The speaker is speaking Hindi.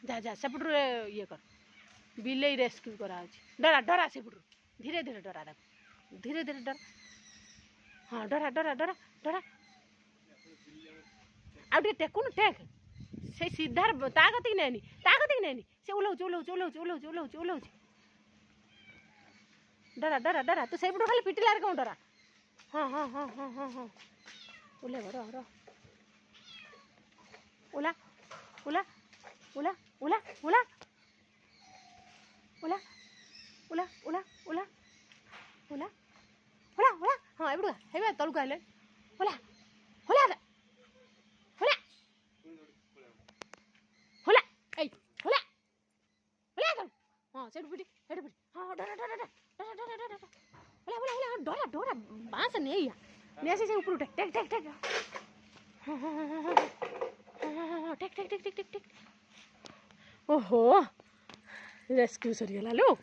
जा जा सेपटू ये कर बिले रेस्क्यू करा डरा डरा सेपटू धीरे धीरे डरा धीरे धीरे डरा हाँ डरा डरा डरा डरा आउ टेकुन टेक से सीधा ता कति नहीं से ओल्हौ डरा डरा डरा तू सेपटू खाली पिटिलार कौन डरा हाँ हाँ हाँ हाँ हाँ हाँ ओले रो ओला ओला ओला ओला ओला ओला ओला ओला ओला ओला ओला ओला हाँ एबडू हेबे तळु कहले ओला ओला ओला ओला ए ओला ओला हाँ सेठ पिटी हाँ डरा डरा डरा डरा डरा डरा ओला ओला ओला डरा डरा बांस नहीं या से ऊपर उठे टेक टेक टेक हाँ हाँ हाँ हाँ take take take take take ओहो रेस्क्यू सरिगला लो।